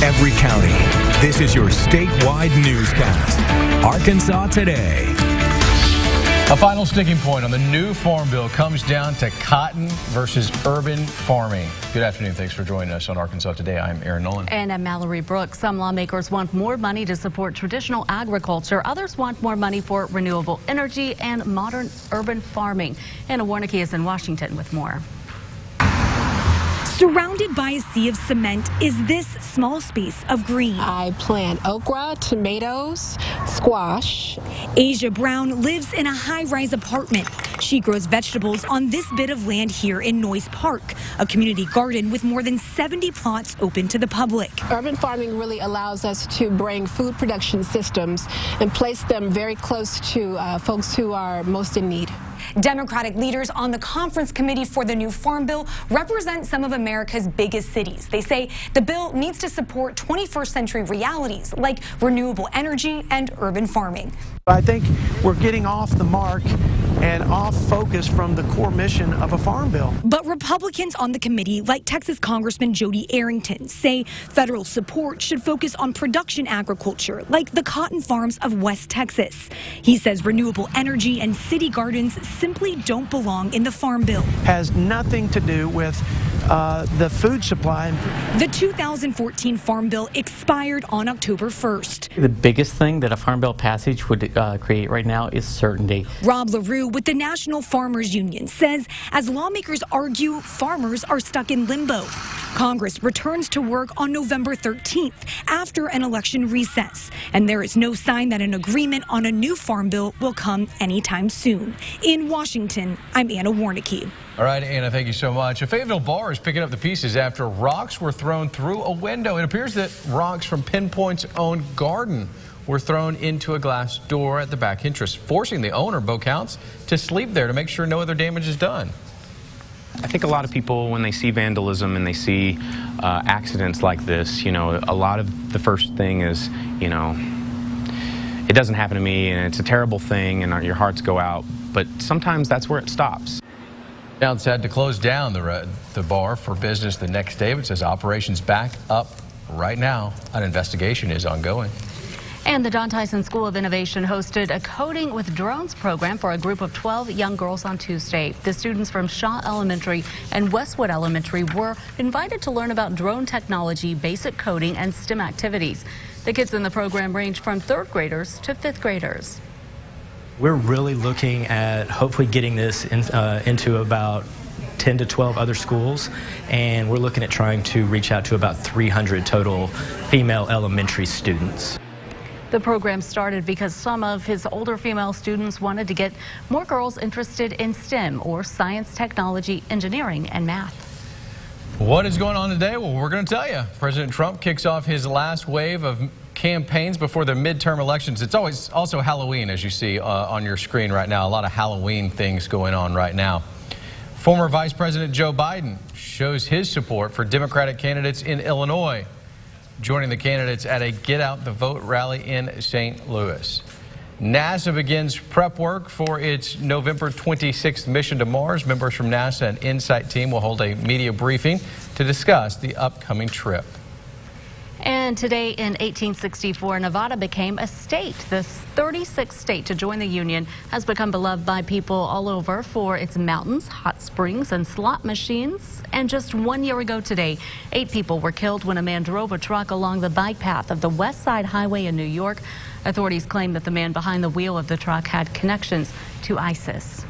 every county. This is your statewide newscast. Arkansas Today. A final sticking point on the new Farm Bill comes down to cotton versus urban farming. Good afternoon. Thanks for joining us on Arkansas Today. I'm Aaron Nolan. And I'm Mallory Brooks. Some lawmakers want more money to support traditional agriculture. Others want more money for renewable energy and modern urban farming. Anna Warnicki is in Washington with more. Surrounded by a sea of cement is this small space of green. I plant okra, tomatoes, squash. Asia Brown lives in a high-rise apartment. She grows vegetables on this bit of land here in Noyes Park, a community garden with more than 70 plots open to the public. Urban farming really allows us to bring food production systems and place them very close to folks who are most in need. Democratic leaders on the conference committee for the new Farm Bill represent some of America's biggest cities. They say the bill needs to support 21st century realities like renewable energy and urban farming. I think we're getting off the mark and off focus from the core mission of a farm bill. But Republicans on the committee, like Texas Congressman Jody Arrington, say federal support should focus on production agriculture, like the cotton farms of West Texas. He says renewable energy and city gardens simply don't belong in the farm bill. Has nothing to do with the food supply. The 2014 Farm Bill expired on October 1st. The biggest thing that a Farm Bill passage would create right now is certainty. Rob LaRue with the National Farmers Union says as lawmakers argue, farmers are stuck in limbo. Congress returns to work on November 13th after an election recess, and there is no sign that an agreement on a new Farm Bill will come anytime soon. In Washington, I'm Anna Warnicki. All right, Anna, thank you so much. A Fayetteville bar is picking up the pieces after rocks were thrown through a window. It appears that rocks from Pinpoint's own garden were thrown into a glass door at the back entrance, forcing the owner, Bo Counts, to sleep there to make sure no other damage is done. I think a lot of people, when they see vandalism and they see accidents like this, you know, a lot of the first thing is, you know, it doesn't happen to me and it's a terrible thing and your hearts go out. But sometimes that's where it stops. Counts had to close down the bar for business the next day, but says operations back up right now. An investigation is ongoing. And the Don Tyson School of Innovation hosted a Coding with Drones program for a group of 12 young girls on Tuesday. The students from Shaw Elementary and Westwood Elementary were invited to learn about drone technology, basic coding, and STEM activities. The kids in the program range from 3rd graders to 5th graders. We're really looking at hopefully getting this into about 10 to 12 other schools, and we're looking at trying to reach out to about 300 total female elementary students. The program started because some of his older female students wanted to get more girls interested in STEM, or science, technology, engineering, and math. What is going on today? Well, we're going to tell you. President Trump kicks off his last wave of campaigns before the midterm elections. It's always also Halloween, as you see on your screen right now. A lot of Halloween things going on right now. Former Vice President Joe Biden shows his support for Democratic candidates in Illinois, joining the candidates at a Get Out the Vote rally in St. Louis. NASA begins prep work for its November 26th mission to Mars. Members from NASA and InSight team will hold a media briefing to discuss the upcoming trip. And today in 1864, Nevada became a state. The 36th state to join the Union has become beloved by people all over for its mountains, hot springs, and slot machines. And just 1 year ago today, 8 people were killed when a man drove a truck along the bike path of the West Side Highway in New York. Authorities claim that the man behind the wheel of the truck had connections to ISIS.